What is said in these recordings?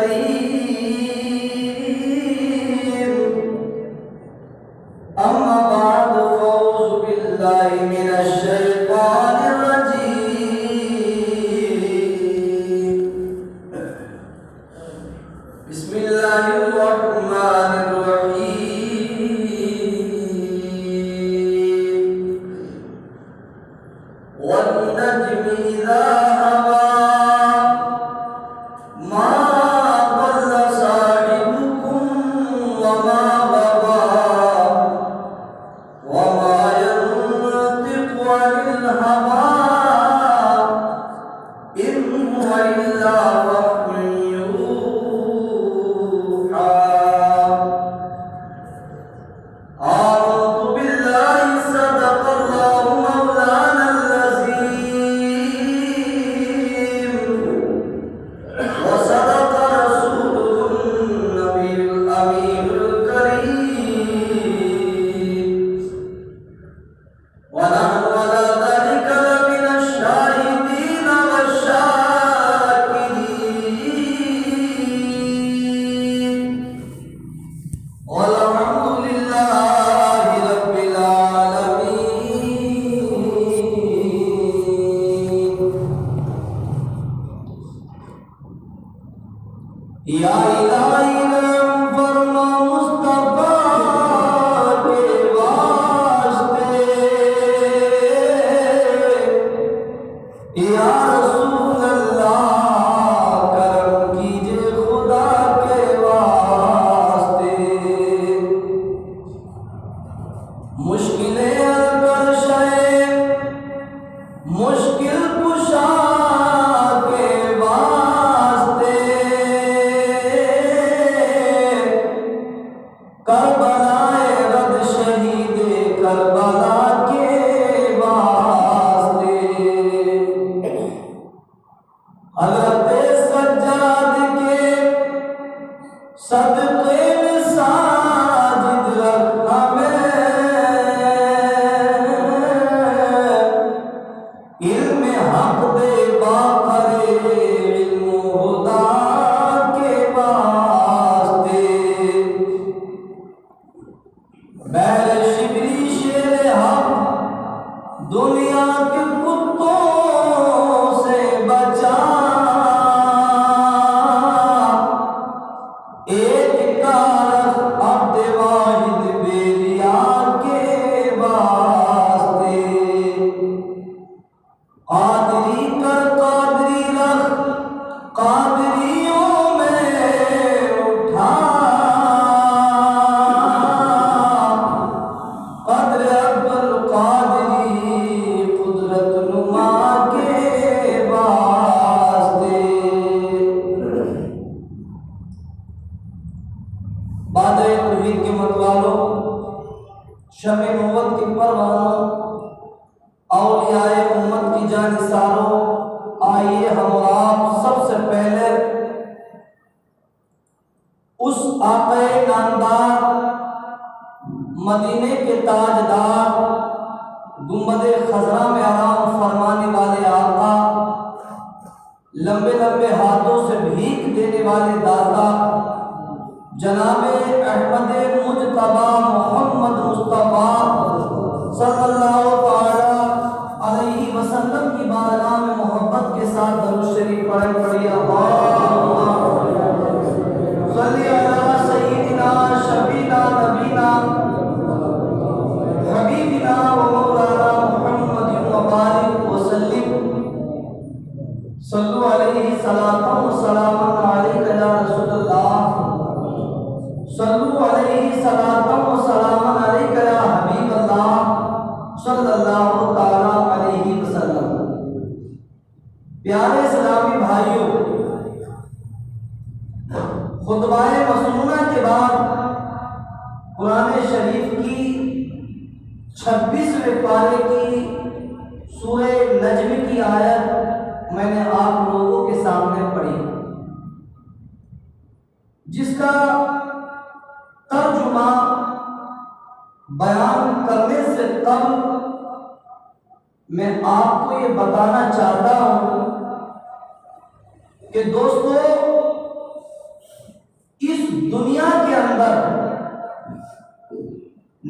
الكريم أما بعد فأعوذ بالله من الشيطان الرجيم بسم الله الرحمن الرحيم والنجم إذا هوى ما ضل صاحبكم وما غوى وما ينطق عن الهوى إن هو إلا وحي يوحى آمنت بالله صدق الله مولانا العظيم وصدق رسوله النبي الأمين الكريم ونحن على ذلك لمن الشاهدين والشاكرين والحمد لله رب العالمين یا الہی رحم فرما مصطفیٰ کے واسطے یا رسول اللہ کرم کیجئے خدا کے واسطے مشکلیں اگر شے مشکل کشا کے واسطے کربلا رد شہید کربلا کے واسطے حضرت سجاد کے صدقے میں ساجد رکھ ہمیں علم حق دے باخر علم خدا کے واسطے بہر شبری شیر حق دنیا کے کتوں سے بچا ایک کارخ عبد واحد بیلیا کے واسطے قادری کر قادری رکھ قادریوں میں اٹھا قدر عبد القادری قدرت نما کے واسطے بادۂ توحید کے متوالوں شمع نبوت کے پروانوں اولیاء امت کی جانثاروں آئیے ہم اور آپ سب سے پہلے اس آقا نامدار مدینے کے تاجدار گنبد خضرا میں آرام فرمانے والے آقا لمبے لمبے ہاتھوں سے بھیک دینے والے داتا جناب احمد مجتبی محمد مصطفیٰ صلی اللہ علیہ وسلم کی بارگاہ میں محبت کے ساتھ درود شریف پڑھیے اللہم صلی علی سیدنا شفیعنا نبینا حبیبنا و مولانا محمد وبارک وسلم صلو علیہ صلاۃ و سلام علیک یا رسول اللہ صلو علیہ صلاۃ و سلام علیک یا حبیب اللہ صلی اللہ تعالی علیہ وسلم۔ پیارے اسلامی بھائیوں، خطبہ مسنونہ کے بعد قرآن شریف کی 26ویں پارے کی سورہ نجم کی آیت میں نے آپ لوگوں کے سامنے پڑھی، جس کا ترجمہ بیان کرنے سے قبل میں آپ کو یہ بتانا چاہتا ہوں کہ دوستو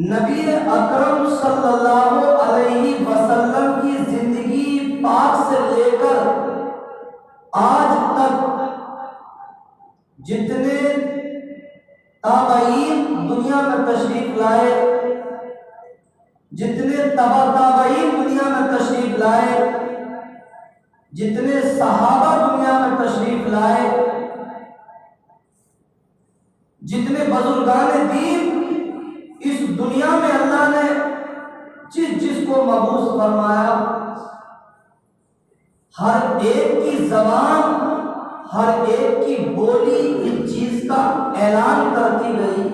نبی اکرم صلی اللہ علیہ وسلم کی زندگی پاک سے لے کر آج تک جتنے تابعین دنیا میں تشریف لائے، جتنے تبع تابعین دنیا میں تشریف لائے، جتنے صحابہ دنیا میں تشریف لائے، جتنے بزرگان دین اس دنیا میں اللہ نے جس کو مبعوث فرمایا، ہر ایک کی زبان، ہر ایک کی بولی اس چیز کا اعلان کرتی گئی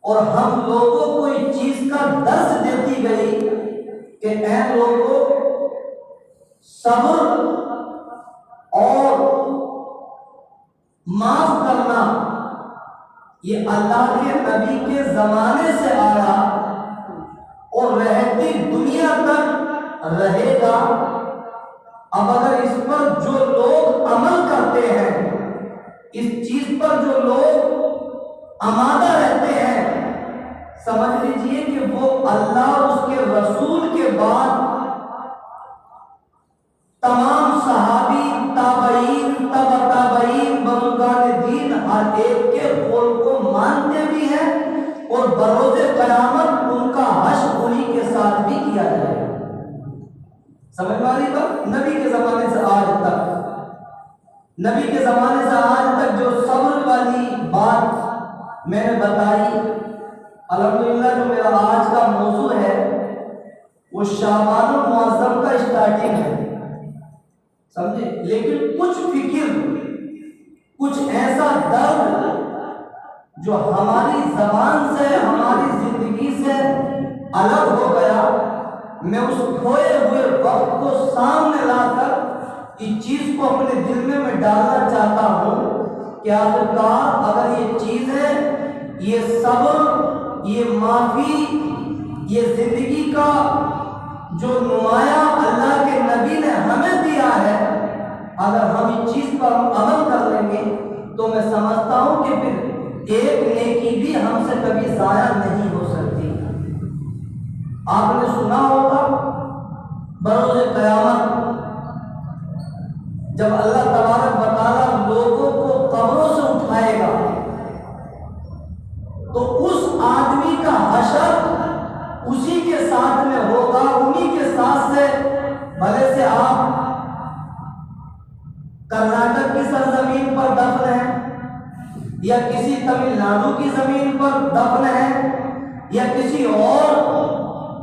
اور ہم لوگوں کو اس چیز کا درس دیتی گئی کہ اے لوگوں، صبر اور معاف کرنا یہ اللہ کے نبی کے زمانے سے آیا اور رہتی دنیا تک رہے گا۔ اب اگر اس پر جو لوگ عمل کرتے ہیں، اس چیز پر جو لوگ آمادہ رہتے ہیں، سمجھ لیجئے کہ وہ اللہ اور اس کے رسول کے بعد تمام صحابی، تابعین، تبع تابعین، بزرگان دین ہر ایک کے قول کو مانتے بھی ہیں اور بروز قیامت ان کا حشر انہی کے ساتھ بھی کیا جائے گا۔ سمجھ میں آ رہی بات؟ نبی کے زمانے سے آج تک، نبی کے زمانے سے آج تک جو صبر والی بات میں نے بتائی، الحمدللہ جو میرا آج کا موضوع ہے وہ شعبان المعظم کا اسٹارٹنگ ہے، سمجھے؟ لیکن کچھ فکر، کچھ ایسا درد جو ہماری زبان سے، ہماری زندگی سے الگ ہو گیا، میں اس کھوئے ہوئے وقت کو سامنے لا کر اس چیز کو اپنے دل میں ڈالنا چاہتا ہوں کہ آخرکار اگر یہ چیزیں، یہ صبر، یہ معافی، یہ زندگی کا جو نمایاں اللہ کے نبی نے ہمیں دیا ہے، اگر ہم اس چیز پر عمل کر لیں گے تو میں سمجھتا ہوں کہ پھر ایک نیکی بھی ہم سے کبھی ضائع نہیں ہو سکتی۔ آپ نے سنا ہوگا بروز قیامت جب اللہ تبارک و تعالیٰ لوگوں کو قبروں سے اٹھائے گا تو اس آدمی کا حشر اسی کے ساتھ میں ہوگا، انہی کے ساتھ سے، بھلے سے آپ کرناٹک کی سرزمین پر دفن ہیں یا کسی تمل ناڈو کی زمین پر دفن ہیں یا کسی اور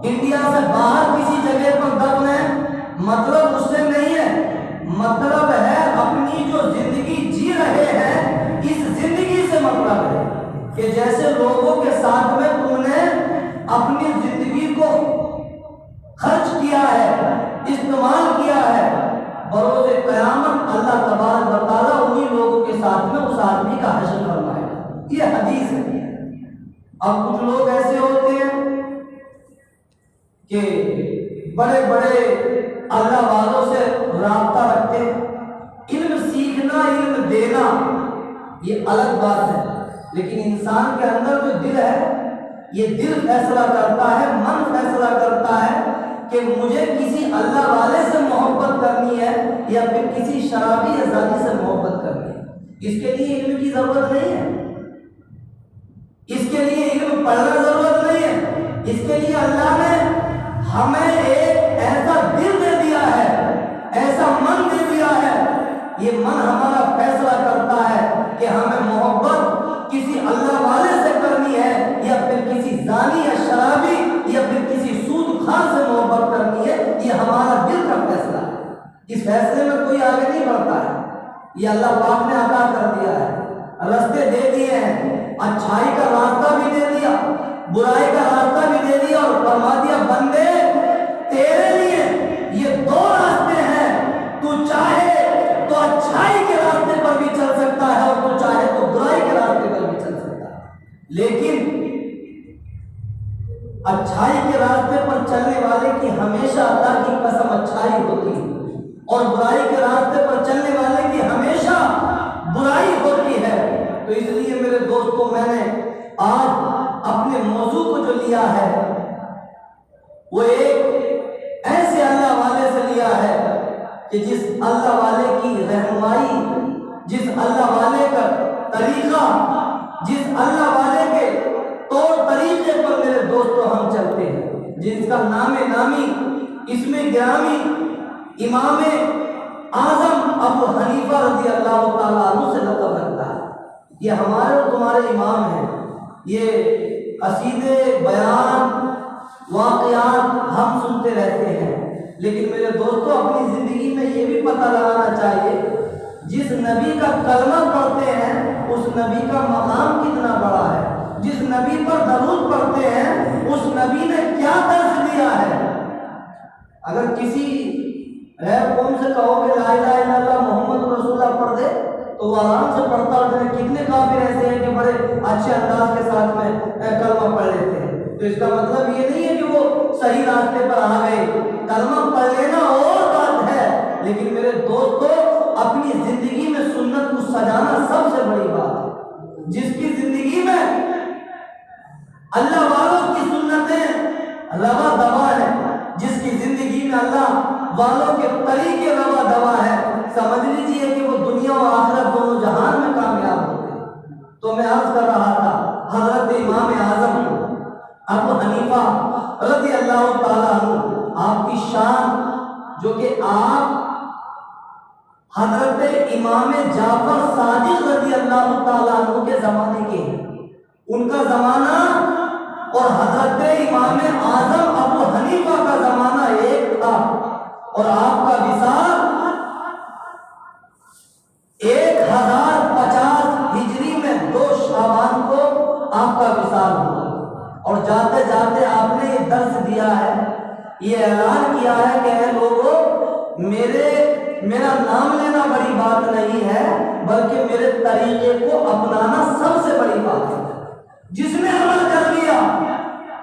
انڈیا سے باہر کسی جگہ پر دفن ہے، مطلب اس سے نہیں ہے، مطلب ہے اپنی جو زندگی جی رہے ہیں اس زندگی سے مطلب ہے کہ جیسے لوگوں کے ساتھ میں تم نے اپنی زندگی کو خرچ کیا ہے، استعمال کیا ہے، بروز قیامت اللہ تبارک و تعالیٰ انہی لوگوں کے ساتھ میں اس آدمی کا حشر فرمائے گا۔ یہ حدیث ہے۔ اب کچھ لوگ ایسے ہوتے ہیں کہ بڑے بڑے اللہ والوں سے رابطہ رکھتے ہیں، علم سیکھنا، علم دینا یہ الگ بات ہے، لیکن انسان کے اندر جو دل ہے، یہ دل فیصلہ کرتا ہے، من فیصلہ کرتا ہے کہ مجھے کسی اللہ والے سے محبت کرنی ہے یا پھر کسی شرابی یا زانی سے محبت کرنی ہے۔ اس کے لیے علم کی ضرورت نہیں ہے، اس کے لیے علم پڑھنا ضرورت نہیں ہے، اس کے لیے اللہ نے ہمیں ایک ایسا دل دے دیا ہے، ایسا من دے دیا ہے، یہ من ہمارا فیصلہ کرتا ہے کہ ہمیں محبت کسی اللہ والے سے کرنی ہے یا پھر کسی زانی یا شرابی یا پھر کسی سود خور سے محبت کرنی ہے، یہ ہمارا دل کا فیصلہ ہے۔ اس فیصلے میں کوئی آگے نہیں بڑھتا ہے، یہ اللہ پاک نے عطا کر دیا ہے، راستے دے دیے ہیں، اچھائی کا راستہ بھی دے دیا، برائی کا راستہ بھی دے دیا اور فرما دیا بندے تیرے لیے یہ دو راستے ہیں، تو چاہے تو اچھائی کے راستے پر بھی چل سکتا ہے اور تو چاہے تو برائی کے راستے پر بھی چل سکتا ہے، لیکن اچھائی کے راستے پر چلنے والے کی ہمیشہ اللہ کی قسم اچھائی ہوتی ہے اور برائی کے راستے پر چلنے والے کی ہمیشہ برائی ہوتی ہے۔ تو اس لیے میرے دوستوں، میں نے آج اپنے موضوع کو جو لیا وہ ایک ایسے اللہ والے سے لیا ہے کہ جس اللہ والے کی رہنمائی، جس اللہ والے کا طریقہ، جس اللہ والے کے طور طریقے پر میرے دوستوں ہم چلتے ہیں، جس کا نام نامی، اسم گرامی امام اعظم ابو حنیفہ رضی اللہ تعالیٰ عنہ سے لقب رکھتا ہے۔ یہ ہمارے اور تمہارے امام ہیں۔ یہ قصیدے، بیان، واقعات ہم سنتے رہتے ہیں، لیکن میرے دوستوں اپنی زندگی میں یہ بھی پتہ لگانا چاہیے جس نبی کا کلمہ پڑھتے ہیں اس نبی کا مقام کتنا بڑا ہے، جس نبی پر درود پڑھتے ہیں اس نبی نے کیا درس دیا ہے۔ اگر کسی غیر قوم سے کہو کہ لا الہ الا اللہ محمد رسول اللہ پڑھ دے تو وہ آرام سے پڑھتا ہوتا ہے۔ کتنے کافر ایسے ہیں کہ بڑے اچھے انداز کے ساتھ میں کلمہ پڑھ لیتے ہیں، تو اس کا مطلب یہ نہیں ہے کہ وہ صحیح راستے پر آ گئے۔ کلمہ پڑھ لینا اور بات ہے، لیکن میرے دوستو اپنی زندگی میں سنت کو سجانا سب سے بڑی بات ہے۔ جس کی زندگی میں اللہ والوں کی سنتیں روا دوا ہے، جس کی زندگی میں اللہ والوں کے طریقے روا دوا ہے، سمجھ لیجئے کہ وہ دنیا اور آخرت دونوں جہان میں کامیاب ہوتے ہیں۔ تو میں عرض کر رہا تھا حضرت امام اعظم ابو حنیفہ رضی اللہ تعالیٰ عنہ، آپ کی شان جو کہ آپ حضرت امام جعفر صادق رضی اللہ تعالیٰ عنہ کے زمانے کے ہیں، ان کا زمانہ اور حضرت امام اعظم ابو حنیفہ کا زمانہ ایک تھا، اور آپ کا وصال 1050 ہجری میں 2 شعبان کو آپ کا وصال ہوا، اور جاتے جاتے آپ نے یہ درس دیا ہے، یہ اعلان کیا ہے کہ اے لوگوں میرا نام لینا بڑی بات نہیں ہے، بلکہ میرے طریقے کو اپنانا سب سے بڑی بات ہے۔ جس نے عمل کر لیا،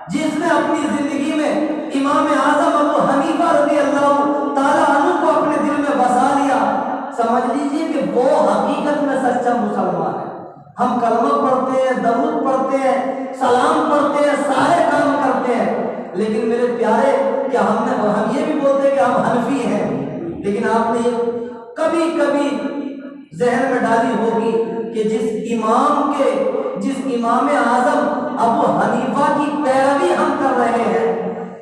جس نے اپنی زندگی میں امام اعظم ابو حنیفہ رضی اللہ تعالیٰ عنہ کو اپنے دل میں بسا لیا، سمجھ لیجئے کہ وہ حقیقت میں سچا مسلمان ہے۔ ہم کلمہ پڑھتے ہیں، درود پڑھتے ہیں، سلام پڑھتے ہیں، سارے کام کرتے ہیں، لیکن میرے پیارے کیا ہم یہ بھی بولتے ہیں کہ ہم حنفی ہیں، لیکن آپ نے کبھی کبھی ذہن میں ڈالی ہوگی کہ جس امام اعظم ابو حنیفہ کی پیروی ہم کر رہے ہیں،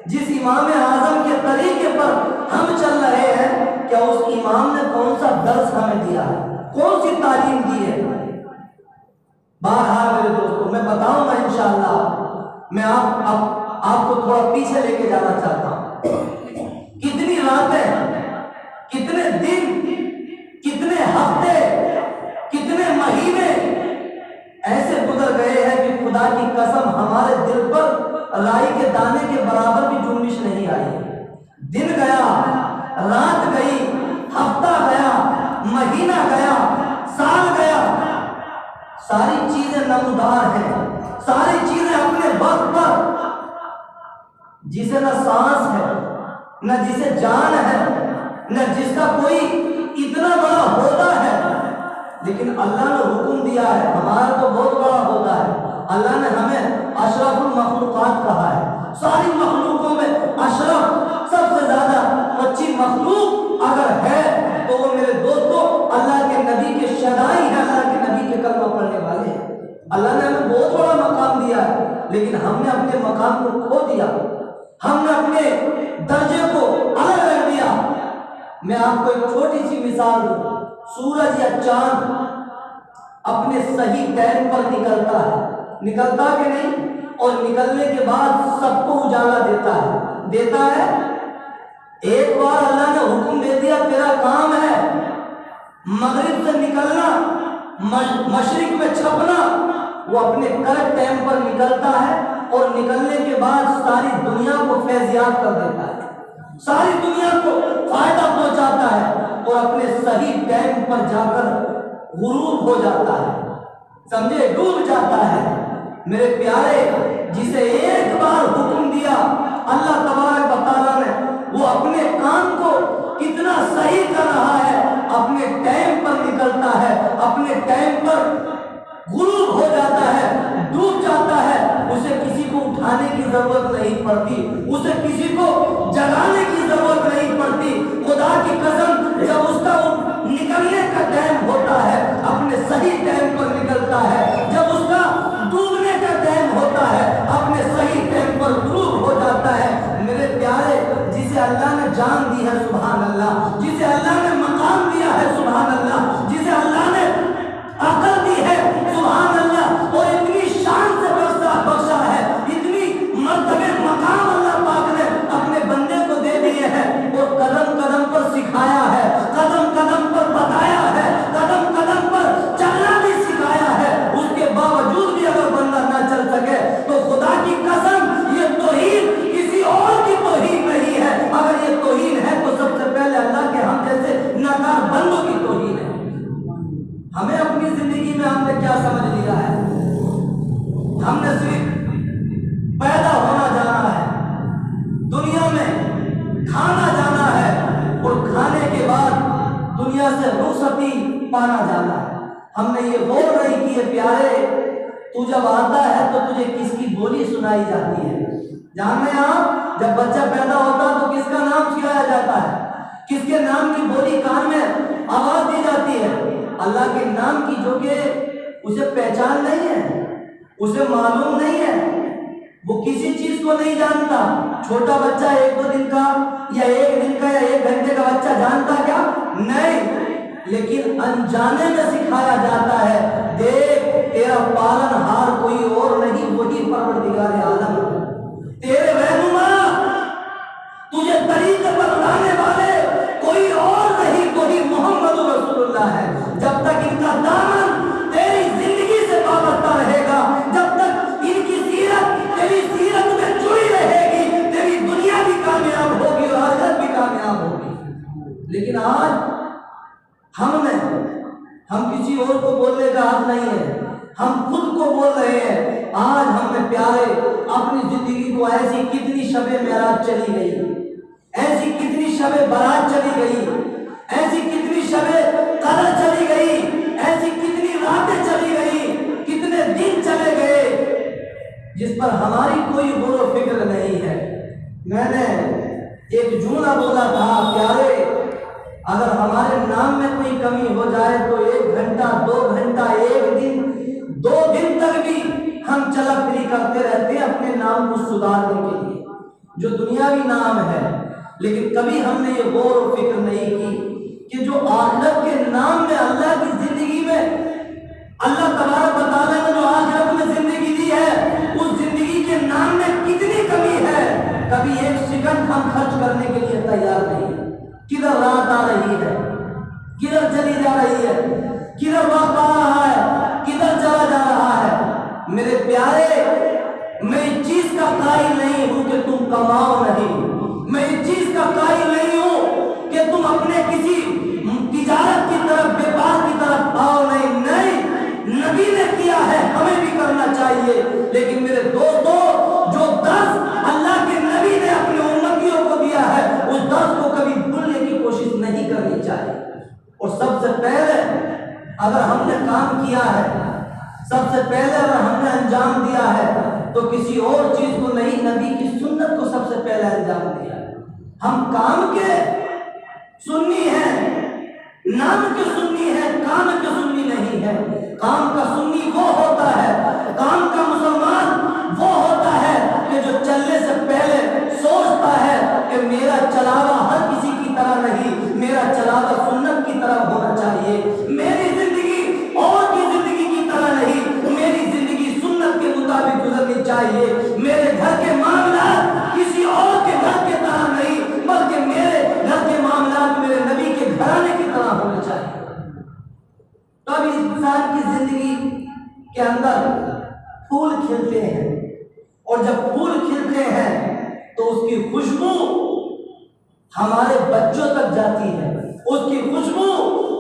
جس امام اعظم کے طریقے پر ہم چل رہے ہیں، کیا اس امام نے کون سا درس ہمیں دیا ہے، کون سی تعلیم دی ہے؟ بہرحال میرے دوستوں میں بتاؤں گا انشاءاللہ، میں آپ کو تھوڑا پیچھے لے کے جانا چاہتا ہوں۔ کتنی راتیں، کتنے دن، کتنے ہفتے، کتنے مہینے ایسے گزر گئے ہیں کہ خدا کی قسم ہمارے دل پر رائی کے دانے کے برابر بھی جنبش نہیں آئی۔ دن گیا، رات گئی، ہفتہ گیا، مہینہ گیا، سال گیا، ساری چیزیں نمودار ہیں، ساری چیزیں اپنے وقت پر، جسے نہ سانس ہے، نہ جسے جان ہے، نہ جس کا کوئی اتنا بڑا عہدہ ہے، لیکن اللہ نے حکم دیا ہے، ہمارا تو بہت بڑا عہدہ ہے، اللہ نے ہمیں اشرف المخلوقات کہا ہے، ساری مخلوقوں میں اشرف، سب سے زیادہ اچھی مخلوق اگر ہے تو وہ میرے دوستوں اللہ کے نبی کے شہدائی ہیں، اللہ کے نبی کے کلمہ پڑھنے والے ہیں۔ اللہ نے ہمیں بہت بڑا مقام دیا ہے، لیکن ہم نے اپنے مقام کو کھو دیا، ہم نے اپنے درجے کو الگ رکھ دیا۔ میں آپ کو ایک چھوٹی سی مثال دوں، سورج یا چاند اپنے صحیح ٹائم پر نکلتا کہ نہیں، اور نکلنے کے بعد سب کو اجالا دیتا ہے۔ ایک بار اللہ نے حکم دے دیا تیرا کام ہے مغرب سے نکلنا، مشرق میں چھپنا، وہ اپنے کریکٹ ٹائم پر نکلتا ہے، اور نکلنے کے بعد ساری دنیا کو فیضیاب کر دیتا ہے، ساری دنیا کو فائدہ پہنچاتا ہے، اور اپنے صحیح ٹائم پر جا کر غروب ہو جاتا ہے، سمجھے، ڈوب جاتا ہے۔ میرے پیارے، جسے ایک بار حکم دیا اللہ تبارک و تعالیٰ نے، وہ اپنے کام کو کتنا صحیح کر رہا ہے، اپنے ٹائم پر نکلتا ہے، اپنے ٹائم پر غروب ہو جاتا ہے، ڈوب جاتا ہے، اسے کسی کو اٹھانے کی ضرورت نہیں پڑتی، اسے کسی کو جگانے کی ضرورت نہیں پڑتی۔ خدا کی قسم، جب اس کا نکلنے کا ٹائم ہوتا ہے اپنے صحیح ٹائم پر نکلتا ہے، جب اس کا ڈوبنے کا ٹائم ہوتا ہے اپنے صحیح ٹائم پر غروب ہو جاتا ہے۔ میرے پیارے، جسے اللہ نے جان دی ہے سبحان اللہ، جسے اللہ نے مقام دیا ہے سبحان اللہ، جسے اللہ نے عقل دی ہے سبحان اللہ، اور اتنی شان سے بخشا ہے، اتنی مرتبے مقام اللہ پاک نے اپنے بندے کو دے دیے ہیں، اور قدم قدم پر سکھایا ہے، قدم قدم پر بتایا ہے، قدم قدم پر چلنا بھی سکھایا ہے۔ اس کے باوجود بھی اگر بندہ نہ چل سکے تو خدا کی قسم یہ توہین کسی اور کی توہین نہیں ہے، اگر یہ توہین ہے تو سب سے پہلے اللہ کے ہم جیسے ناکار بندوں کی توہین ہے۔ ہمیں اپنی زندگی میں ہم نے کیا سمجھ لیا ہے؟ ہم نے صرف پیدا ہونا جانا ہے، دنیا میں کھانا جانا ہے، اور کھانے کے بعد دنیا سے رخصتی پانا جانا ہے۔ ہم نے یہ غور نہیں کیے پیارے، تو جب آتا ہے تو تجھے کس کی بولی سنائی جاتی ہے؟ جانتے ہیں آپ، جب بچہ پیدا ہوتا ہے تو کس کا نام سکھایا جاتا ہے؟ کس کے نام کی بولی کان میں آواز دی جاتی ہے؟ اللہ کے نام کی، جو کہ اسے پہچان نہیں ہے، اسے معلوم نہیں ہے، وہ کسی چیز کو نہیں جانتا۔ چھوٹا بچہ 1-2 دن کا یا 1 دن کا یا 1 گھنٹے کا بچہ جانتا کیا؟ نہیں، لیکن انجانے میں سکھایا جاتا ہے، دیکھ تیرا پالن ہار کوئی اور نہیں، وہی پروردگار عالم ہے، تیرے رہنما، تجھے طریقے پر لانے والے کوئی اور نہیں، کوئی محمد رسول اللہ ہے۔ جب تک ان کا دامن تیری زندگی سے وابستہ رہے گا، جب تک ان کی سیرت تیری سیرت میں جڑی رہے گی، تیری دنیا بھی کامیاب ہوگی اور آخرت بھی کامیاب ہوگی۔ لیکن آج ہم کسی اور کو بولنے کا حق نہیں ہے، ہم خود کو بول رہے ہیں۔ آج ہم نے پیارے اپنی زندگی کو ایسی کتنی شب معراج چلی گئی، ایسی کتنی شب برات چلی گئی، ایسی کتنی شب قدر چلی گئی، ایسی کتنی راتیں چلی گئی، کتنے دن چلے گئے جس پر ہماری کوئی غور و فکر نہیں ہے۔ میں نے ایک جملہ بولا تھا پیارے، اگر ہمارے نام میں کوئی کمی ہو جائے تو 1 گھنٹہ 2 گھنٹہ 1 دن 2 دن تک بھی ہم چلا پھری کرتے رہتے ہیں اپنے نام کو سدھارنے کے لیے، جو دنیاوی نام ہے۔ لیکن کبھی ہم نے یہ غور و فکر نہیں کی کہ جو آخرت کے نام میں اللہ کی زندگی میں اللہ تبارک و تعالیٰ نے جو آخرت میں زندگی دی ہے، اس زندگی کے نام میں کتنی کمی ہے۔ کبھی 1 سیکنڈ ہم خرچ کرنے کے لیے تیار نہیں۔ کدھر رات آ رہی ہے، کدھر چلی جا رہی ہے، کدھر وقت آ رہا ہے، کدھر چلا جا رہا ہے۔ میرے پیارے، میں اس چیز کا قائل نہیں ہوں کہ تم کماؤ نہیں، میں اس چیز کا قائل نہیں ہوں کہ تم اپنے کسی تجارت کی طرف، بیپار کی طرف آؤ نہیں، نبی نے کیا ہے، ہمیں بھی کرنا چاہیے۔ لیکن میرے دوستو، جو درس اللہ کے نبی نے اپنے امتیوں کو دیا ہے، اس درس کو کبھی بھولنے کی کوشش نہیں کرنی چاہیے۔ اور سب سے پہلے اگر ہم نے کام کیا ہے، سب سے پہلے اگر ہم نے انجام دیا ہے تو کسی اور چیز کو نہیں، نبی کی سنت کو سب سے پہلے انجام دیا ہے۔ ہم کام کے سنی ہیں، نام کے سنی ہے، کام کے سنی نہیں ہے۔ کام کا سنی وہ ہوتا ہے، کام کا مسلمان وہ ہوتا ہے کہ جو چلنے سے پہلے سوچتا ہے کہ میرا چلاوا ہر کسی کی طرح نہیں، میرا چلاوا سنت کی طرح ہونا چاہیے، میری زندگی اور کی زندگی کی طرح نہیں، میری زندگی سنت کے مطابق گزرنی چاہیے، میرے گھر کے معاملات کسی اور کے گھر کے طرح نہیں، بلکہ میرے گھر کے معاملات میرے نبی کے گھرانے کی طرح ہونے چاہیے۔ تب انسان کی زندگی کے اندر پھول کھلتے ہیں، اور جب پھول کھلتے ہیں تو اس کی خوشبو ہمارے بچوں تک جاتی ہے، اس کی خوشبو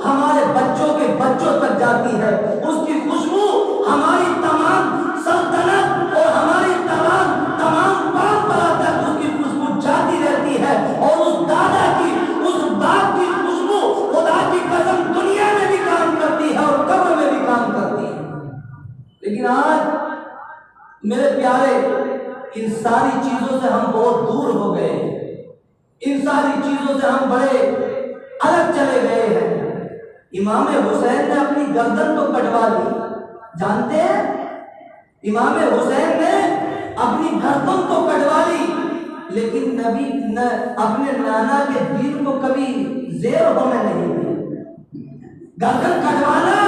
ہمارے بچوں کے بچوں تک جاتی ہے، اس کی خوشبو ہماری تمام سلطنت اور ہماری تمام پرمپرا تک اس کی خوشبو جاتی رہتی ہے۔ اور اس دادا کی، اس باپ کی خوشبو خدا کی قسم دنیا میں بھی کام کرتی ہے اور قبر میں بھی کام کرتی ہے۔ لیکن آج میرے پیارے، ان ساری چیزوں سے ہم بہت دور ہو گئے ہیں، ان ساری چیزوں سے ہم بڑے الگ چلے گئے ہیں۔ امام حسین نے اپنی گردن تو کٹوا لی، جانتے ہیں امام حسین نے اپنی گردن تو کٹوا لی، لیکن نبی نے اپنے نانا کے دین کو کبھی زیر ہونے نہیں دیا۔ گردن کٹوانا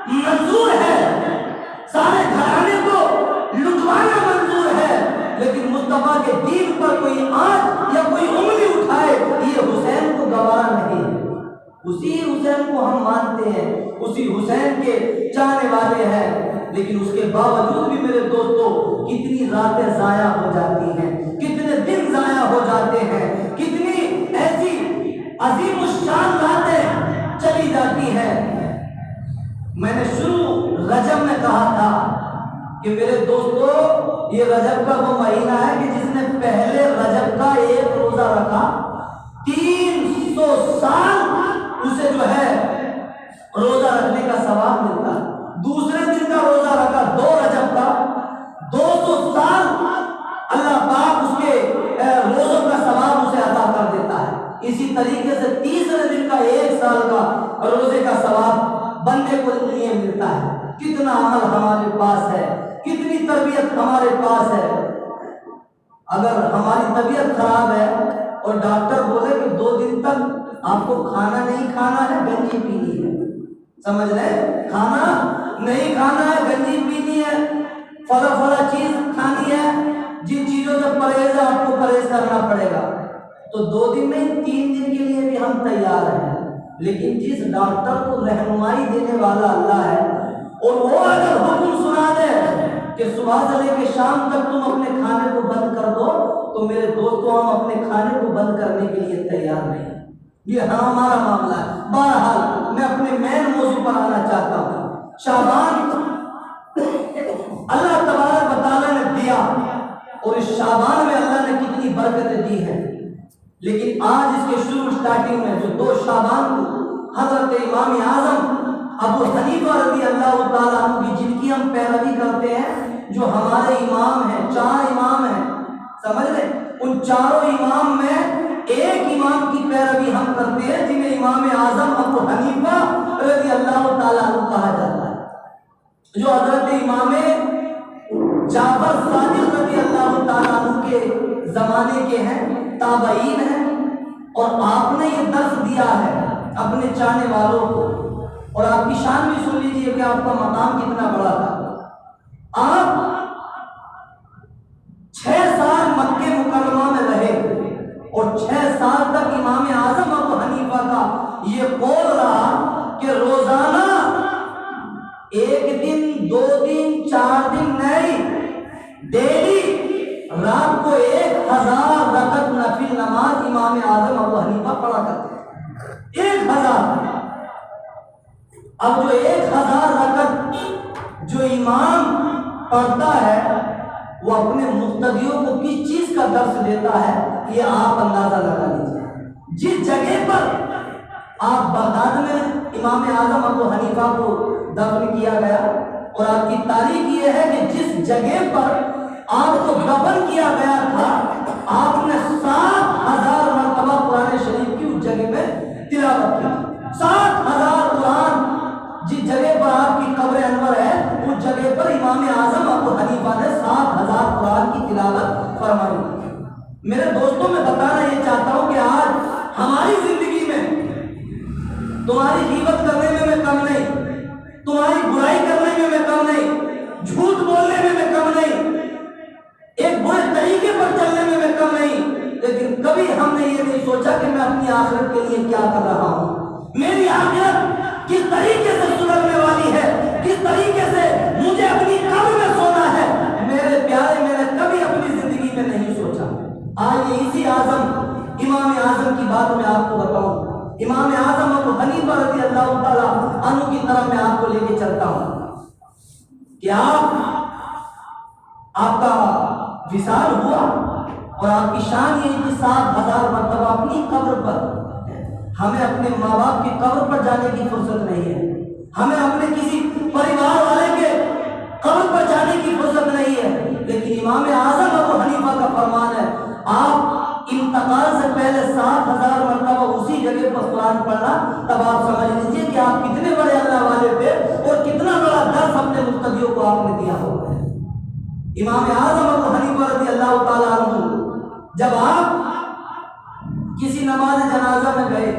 منظور ہے، سارے گھرانے کو لٹوانا منظور ہے، لیکن مصطفیٰ کے دین پر کوئی آنچ یا کوئی انگلی اٹھائے یہ حسین کو گوارا نہیں ہے۔ اسی حسین کو ہم مانتے ہیں، اسی حسین کے چاہنے والے ہیں، لیکن اس کے باوجود بھی میرے دوستوں کتنی راتیں ضائع ہو جاتی ہیں، کتنے دن ضائع ہو جاتے ہیں، کتنی ایسی عظیم الشان راتیں چلی جاتی ہیں۔ میں نے شروع رجب میں کہا تھا کہ میرے دوستو یہ رجب کا وہ مہینہ ہے کہ جس نے پہلے رجب کا ایک روزہ رکھا 300 سال اسے جو ہے روزہ رکھنے کا ثواب ملتا ہے، دوسرے دن کا روزہ رکھا 2 رجب کا 200 سال اللہ پاک اس کے روزوں کا ثواب اسے عطا کر دیتا ہے۔ اسی طریقے سے تیسرے دن کا 1 سال کا روزے کا ثواب بندے کو لیے ملتا ہے۔ کتنا عمل ہمارے پاس ہے، کتنی تربیت ہمارے پاس ہے۔ اگر ہماری طبیعت خراب ہے اور ڈاکٹر بولے کہ 2 دن تک آپ کو کھانا نہیں کھانا ہے، گنجی پینی ہے، سمجھ رہے، کھانا نہیں کھانا ہے، گنجی پینی ہے، فلا چیز کھانی ہے، جن چیزوں سے پرہیز ہے آپ کو پرہیز کرنا پڑے گا، تو 2 دن نہیں 3 دن کے لیے بھی ہم تیار ہیں۔ لیکن جس ڈاکٹر کو رہنمائی دینے والا اللہ ہے اور وہ اگر حکم سنا دے کہ صبح سے لے کے شام تک تم اپنے کھانے کو بند کر دو، تو میرے دوستوں ہم اپنے کھانے کو بند کرنے کے لیے تیار نہیں، یہ ہمارا معاملہ ہے۔ بہرحال میں اپنے مین موضوع پر آنا چاہتا ہوں۔ شعبان اللہ تبارک و تعالیٰ نے دیا، اور اس شعبان میں اللہ نے کتنی برکتیں دی ہیں، لیکن آج اس کے شروع سٹارٹنگ میں جو 2 شعبان کو حضرت امام اعظم ابو حنیفہ رضی اللہ تعالیٰ عنہ کی جن کی ہم پیروی کرتے ہیں، جو ہمارے امام ہیں، 4 امام ہیں، سمجھ لیں، ان 4 امام میں ایک امام کی پیروی ہم کرتے ہیں جنہیں امام اعظم ابو حنیفہ رضی اللہ تعالیٰ عنہ کہا جاتا ہے، جو حضرت امام جعفر صادق رضی اللہ تعالیٰ عنہ کے زمانے کے ہیں، تابعین ہیں، اور آپ نے یہ درس دیا ہے اپنے چاہنے والوں کو، اور آپ کی شان بھی سن لیجئے کہ آپ کا مقام کتنا بڑا تھا۔ آپ 6 سال مکہ مکرمہ میں رہے، اور 6 سال تک امام اعظم ابو حنیفہ کا یہ قول رہا کہ روزانہ 1 دن 2 دن 4 دن نہیں، ڈیلی رات کو 1000 رکعت نفل نماز امام اعظم ابو حنیفہ پڑھا کرتے ہیں، 1000۔ اب جو 1000 رکعت جو امام پڑھتا ہے وہ اپنے مقتدیوں کو کس چیز کا درس دیتا ہے، یہ آپ اندازہ لگا لیجیے۔ جس جگہ پر آپ بغداد میں امام اعظم ابو حنیفہ کو دفن کیا گیا، اور آپ کی تاریخ یہ ہے کہ جس جگہ پر آپ کو دفن کیا گیا تھا، آپ نے 7000 مرتبہ قرآن شریف کی اس جگہ میں تلاوت کی۔ 7000 قرآن جس جگہ پر آپ کی قبر انور ہے، اس جگہ پر امام اعظم ابو حنیفہ نے 7000 قرآن کی تلاوت فرمائی۔ میرے دوستوں میں بتانا یہ چاہتا ہوں کہ آج ہماری زندگی میں تمہاری غیبت کرنے میں میں کم نہیں، تمہاری برائی کرنے میں میں کم نہیں، جھوٹ بولنے میں میں کم نہیں، ایک برے طریقے پر چلنے میں میں کم نہیں، لیکن کبھی ہم نے یہ نہیں سوچا کہ میں اپنی آخرت کے لیے کیا کر رہا ہوں، میری آخرت کس طریقے سے سدھرنے والی ہے، کس طریقے سے مجھے اپنی قبر میں سونا ہے۔ میرے پیارے، میں نے کبھی اپنی زندگی میں نہیں سوچا۔ آج اسی امام اعظم کی بات میں آپ کو بتاؤں، امام اعظم ابو حنیفہ رضی اللہ تعالیٰ عنہ کی طرف میں آپ کو لے کے چلتا ہوں کہ آپ کا وصال ہوا، اور آپ کی شان یہ کہ 7000 مرتبہ اپنی قبر پر، ہمیں اپنے ماں باپ کی قبر پر جانے کی فرصت نہیں ہے، ہمیں اپنے کسی پریوار والے کے قبر پر جانے کی فرصت نہیں ہے، لیکن امام اعظم ابو حنیفہ کا فرمان ہے آپ انتقال سے پہلے 7,000 مرتبہ اسی جگہ پر قرآن پڑھنا، تب آپ سمجھ لیجئے کہ آپ کتنے بڑے اللہ والے تھے اور کتنا بڑا درس اپنے مقتدیوں کو آپ نے دیا ہوگا۔ امام اعظم ابو حنیفہ رضی اللہ تعالیٰ عنہ جب آپ کسی نماز جنازہ میں گئے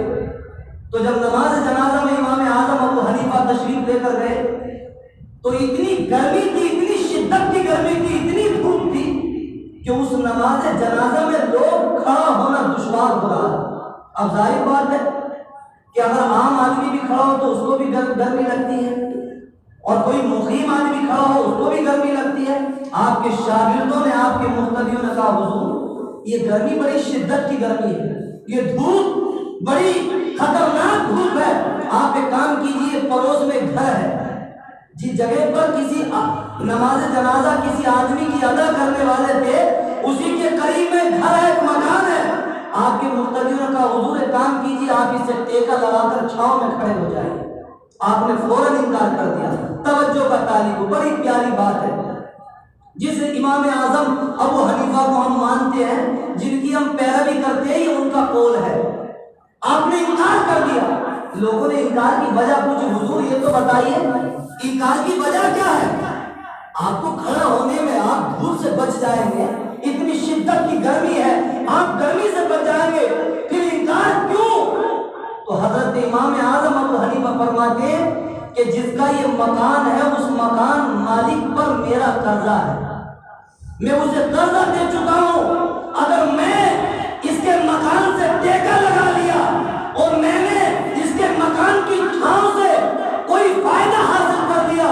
تو جب نماز جنازہ میں امام اعظم ابو حنیفہ تشریف لے کر گئے تو اتنی گرمی تھی، اتنی شدت کی گرمی تھی، اتنی دھوپ تھی کہ اس نماز جنازہ میں لوگ کھڑا ہونا دشوار ہو رہا۔ اب ظاہر بات ہے کہ اگر عام آدمی بھی کھڑا ہو تو اس کو بھی گرمی لگتی ہے، اور کوئی مقیم آدمی کھڑا ہو اس کو بھی گرمی لگتی ہے۔ آپ کے شاگردوں نے، آپ کے مقتدیوں نے کہا حضور یہ گرمی بڑی شدت کی گرمی ہے، یہ دھوپ بڑی خطرناک دھوپ ہے، آپ ایک کام کیجئے، پڑوس میں گھر ہے جس جگہ پر کسی نماز جنازہ کسی آدمی کی ادا کرنے والے تھے اسی کے قریب میں گھر ہے، ایک مکان ہے۔ آپ کے مقتدیوں نے کہا حضور ایک کام کیجئے، آپ اس سے ٹیکا لگا کر چھاؤں میں کھڑے ہو جائیں۔ آپ نے فوراً انکار کر دیا۔ توجہ کا طالب، بڑی پیاری بات ہے۔ جس امام اعظم ابو حنیفہ کو ہم مانتے ہیں، جن کی ہم پیروی کرتے ہیں، یہ ان کا قول ہے، آپ نے انکار کر دیا۔ لوگوں نے انکار کی وجہ پوچھی، حضور یہ تو بتائیے انکار کی وجہ کیا ہے؟ آپ کو کھڑا ہونے میں آپ دھوپ سے بچ جائیں گے، اتنی شدت کی گرمی ہے، آپ گرمی سے بچ جائیں گے، پھر انکار کیوں؟ تو حضرت امام اعظم ابو حنیفہ فرماتے ہیں کہ جس کا یہ مکان ہے اس مکان مالک پر میرا قرضہ ہے، میں اسے قرضہ دے چکا ہوں، اگر میں اس کے مکان سے ٹیکا لگا لیا اور میں نے اس کے مکان کی چھاؤں سے کوئی فائدہ حاصل کر دیا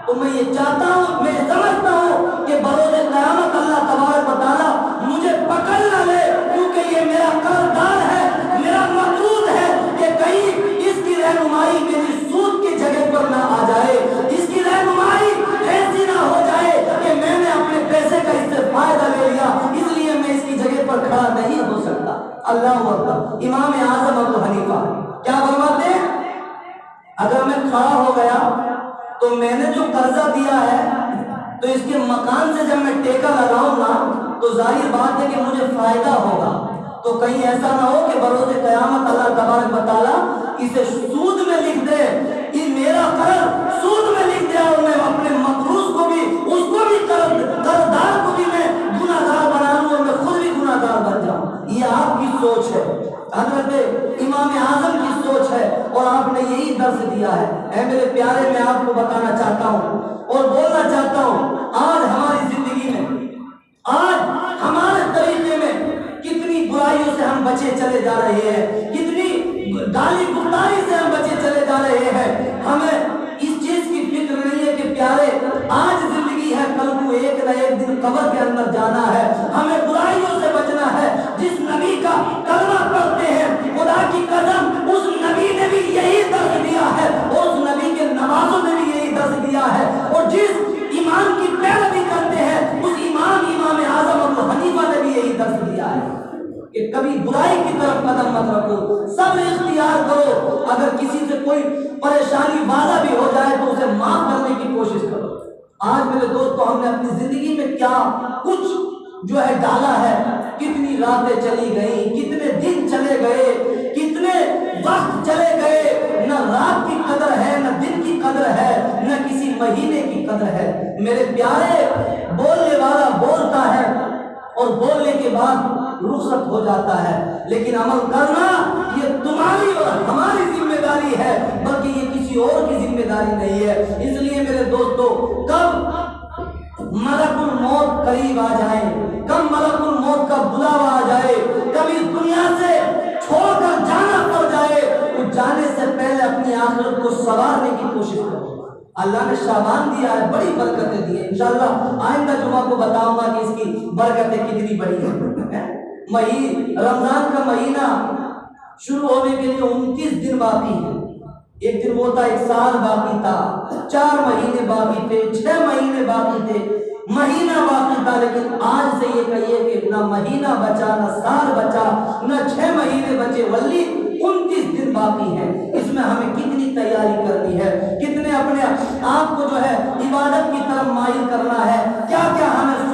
تو میں یہ چاہتا ہوں، میں سمجھتا ہوں کہ بروز قیامت اللہ تبارک و تعالیٰ مجھے پکڑ نہ لے، کیونکہ یہ میرا قرضدار ہے، میرا مقروض ہے، کہ کہیں اس کی رہنمائی میری سود کی جگہ پر نہ آ جائے، اس کی رہنمائی ایسی نہ ہو جائے کہ میں نے اپنے پیسے کا اس سے فائدہ لے لیا، اس لیے میں اس کی جگہ پر کھڑا نہیں ہو سکتا۔ اللہ اکبر۔ امام اعظم ابو حنیفہ کیا فرماتے ہیں؟ اگر میں کھڑا ہو گیا تو میں نے جو قرضہ دیا ہے تو اس کے مکان سے جب میں ٹیکا لگاؤں گا تو ظاہر بات ہے کہ مجھے فائدہ ہوگا، تو کہیں ایسا نہ ہو کہ بروز قیامت اللہ تبارک و تعالیٰ اسے سود میں لکھ دے، یہ میرا قرض سود میں لکھ دے اور میں اپنے مقروض کو بھی، اس کو بھی قرضدار کو بھی میں گناہگار بنا لوں اور میں خود بھی گناہگار بن جاؤں۔ یہ آپ کی سوچ ہے، حضرت امام اعظم کی سوچ ہے، اور آپ نے یہی درس دیا ہے۔ اے میرے پیارے، میں آپ کو بتانا چاہتا ہوں اور بولنا چاہتا ہوں، آج ہماری زندگی میں، آج ہمارے طریقے میں کتنی برائیوں سے ہم بچے چلے جا رہے ہیں، کتنی گالی گفتاری سے ہم بچے چلے جا رہے ہیں۔ ہمیں اس چیز کی فکر نہیں ہے کہ پیارے آج زندگی ہے، کل کو ایک نہ ایک دن قبر کے اندر جانا ہے، ہمیں برائیوں سے بچنا ہے۔ جس نبی کا کلمہ پڑھتے ہیں، خدا کی قسم اس نبی نے بھی یہی درس دیا ہے، اور اس نبی کے نوازوں نے بھی یہی درس دیا ہے، اور جس ایمان کی پیروی کرتے ہیں اس امام اعظم ابو حنیفہ نے بھی یہی درس دیا ہے کہ کبھی برائی کی طرف قدم مت رکھو، صبر اختیار کرو، اگر کسی سے کوئی پریشانی وعدہ بھی ہو جائے تو اسے معاف کرنے کی کوشش کرو۔ آج میرے دوستو ہم نے اپنی زندگی میں کیا کچھ جو ہے ڈالا ہے، کتنی راتیں چلی گئی، کتنے دن چلے گئے، کتنے وقت چلے گئے، نہ رات کی قدر ہے، نہ دن کی قدر ہے، نہ کسی مہینے کی قدر ہے۔ میرے پیارے، بولنے والا بولتا ہے اور بولنے کے بعد رخصت ہو جاتا ہے، لیکن عمل کرنا یہ تمہاری اور ہماری ذمہ داری ہے، بلکہ یہ کسی اور کی ذمہ داری نہیں ہے۔ اس لیے میرے دوستو، کب ملک الموت قریب آ جائے، کب ملک الموت کا بلاوا آ جائے، کب اس دنیا سے چھوڑ کر جانا پڑ جائے، تو جانے سے پہلے اپنی آخرت کو سنوارنے کی کوشش کرو۔ اللہ نے شعبان دیا ہے، بڑی برکتیں دی ہیں، انشاءاللہ آئندہ جمعہ کو بتاؤں گا کہ اس کی برکتیں کتنی بڑی ہیں۔ رمضان کا مہینہ شروع ہونے کے لیے 29 دن باقی ہیں، ایک دن وہ تھا، ایک سال باقی تھا، 4 مہینے باقی تھے، 6 مہینے باقی تھے، مہینہ باقی تھا، لیکن آج سے یہ کہیے کہ نہ مہینہ بچا، نہ سال بچا، نہ 6 مہینے بچے، ولی 29 دن باقی ہیں۔ اس میں ہمیں کتنی تیاری کرنی ہے، کتنے اپنے آپ کو جو ہے عبادت کی طرف مائل کرنا ہے، کیا کیا ہمیں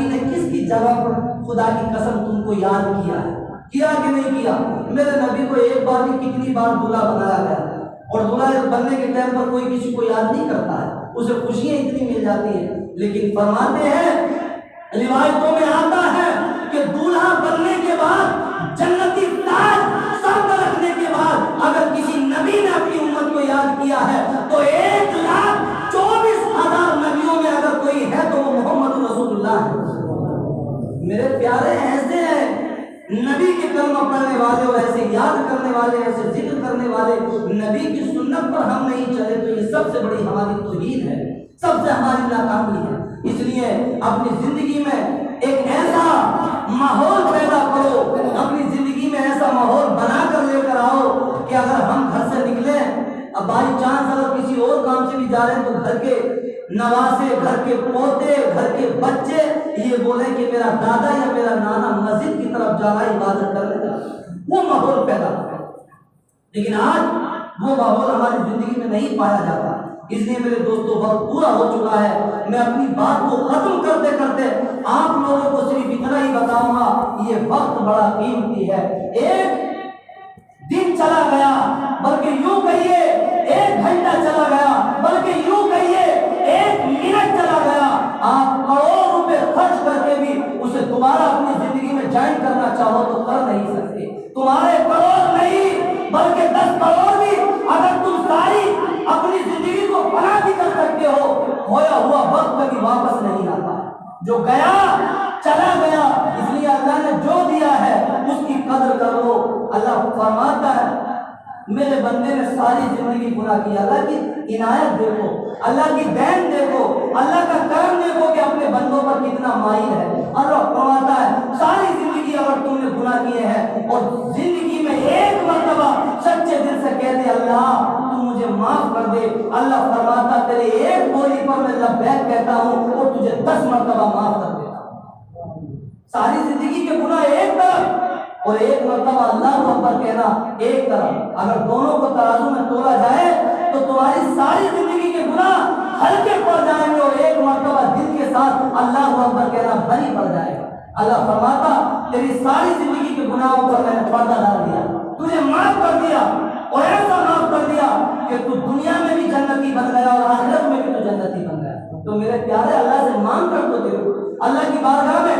نبی نے کس کی جگہ پر خدا کی قسم تم کو یاد کیا ہے؟ کیا کہ نہیں کیا؟ میرے نبی کو ایک بار نہیں کتنی بار دلہا بنایا گیا، اور دلہا بننے کے ٹائم پر کوئی کسی کو یاد نہیں کرتا ہے، اسے خوشیاں اتنی مل جاتی ہیں، لیکن فرماتے ہیں روایتوں میں آتا ہے کہ دولہا بننے کے بعد جنتی تاج سر پر رکھنے کے بعد اگر کسی نبی نے اپنی امت کو یاد کیا ہے تو 1,24,000 نبیوں میں اگر کوئی ہے تو وہ محمد رسول اللہ ہے۔ میرے پیارے ایسے ہیں نبی کے کلمہ پڑھنے والے اور ایسے یاد کرنے والے، ایسے ذکر کرنے والے، نبی کی سنت پر ہم نہیں چلے تو یہ سب سے بڑی ہماری توہین ہے، سب سے ہماری ناکامی ہے۔ اس لیے اپنی زندگی میں ایک ایسا ماحول پیدا کرو، اپنی زندگی میں ایسا ماحول بنا کر لے کر آؤ کہ اگر ہم گھر سے نکلیں، اب بائی چانس اگر کسی اور کام سے بھی جا رہے ہیں تو گھر کے نواسے، گھر کے پوتے، گھر کے بچے یہ بولیں کہ میرا دادا یا میرا نانا مسجد کی طرف جا رہا ہے عبادت کرنے جا رہا ہے، وہ ماحول پیدا کرے۔ لیکن آج وہ ماحول ہماری زندگی میں نہیں پایا جاتا، اس لیے میرے دوستوں وقت پورا ہو چکا ہے۔ میں اپنی بات کو ختم کرتے کرتے آپ لوگوں کو صرف اتنا ہی بتاؤں گا، یہ وقت بڑا قیمتی ہے۔ ایک دن چلا گیا، بلکہ یوں کہیے 1 گھنٹہ چلا گیا، بلکہ یوں کہیے 1 منٹ چلا گیا، آپ کروڑ روپے خرچ کر کے بھی اسے دوبارہ اپنی زندگی میں جوائن کرنا چاہو تو کر نہیں سکتے۔ تمہارے کروڑ نہیں بلکہ 10 کروڑ بھی اگر تم ساری اپنی زندگی کو بنا بھی کر سکتے ہو، کھویا ہوا وقت کبھی واپس نہیں آتا، جو گیا چلا گیا۔ اس لیے اللہ نے جو دیا ہے اس کی قدر کر لو۔ اللہ فرماتا ہے میرے بندے نے ساری زندگی گناہ کیا، اللہ کی عنایت دیکھو، اللہ کی دین دیکھو، اللہ کا کرم دیکھو کہ اپنے بندوں پر کتنا مائل ہے۔ اللہ فرماتا ہے ساری زندگی اگر تم نے گناہ کیے ہیں اور زندگی میں ایک مرتبہ سچے دل سے کہہ دے اللہ تو مجھے معاف کر دے، اللہ فرماتا تیرے ایک بولی پر میں لبیک کہتا ہوں اور تجھے 10 مرتبہ معاف کر دیتا ہوں۔ ساری زندگی کے گناہ ایک طرف اور ایک مرتبہ اللہ اکبر کہنا ایک طرف، اگر دونوں کو ترازو میں تولا جائے تو تمہاری ساری زندگی کے گناہ ہلکے پڑ جائیں گے اور ایک مرتبہ دل کے ساتھ اللہ اکبر کہنا بھاری پڑ جائے گا۔ اللہ فرماتا تیری ساری زندگی کے گناہوں پر میں نے پردہ ڈال دیا، تجھے معاف کر دیا، اور ایسا معاف کر دیا کہ تو دنیا میں بھی جنتی بن گیا اور آخرت میں بھی تو جنتی بن گیا۔ تو میرے پیارے اللہ سے مانگ کر تو دیکھو، اللہ کی بارگاہ میں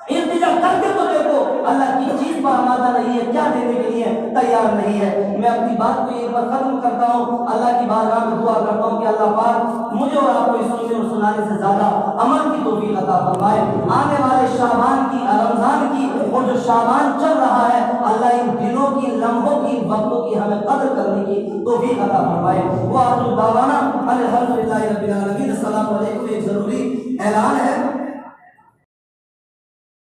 التجا کر کے تو دیکھو، اللہ کی چیز پر آمادہ نہیں ہے، کیا دینے کے لیے تیار نہیں ہے۔ میں اپنی بات کو یہیں پر ختم کرتا ہوں، اللہ کی بارگاہ میں دعا کرتا ہوں کہ اللہ پاک مجھے اور آپ کو اس سننے اور سنانے سے زیادہ عمل کی توفیق عطا فرمائے۔ آنے والے شعبان کی، رمضان کی، اور جو شعبان چل رہا ہے، اللہ ان دنوں کی، لمحوں کی، وقتوں کی ہمیں قدر کرنے کی توفیق عطا فرمائے۔ وآخر دعوانا الحمدللہ رب العالمین۔ السلام علیکم۔ ایک ضروری اعلان ہے،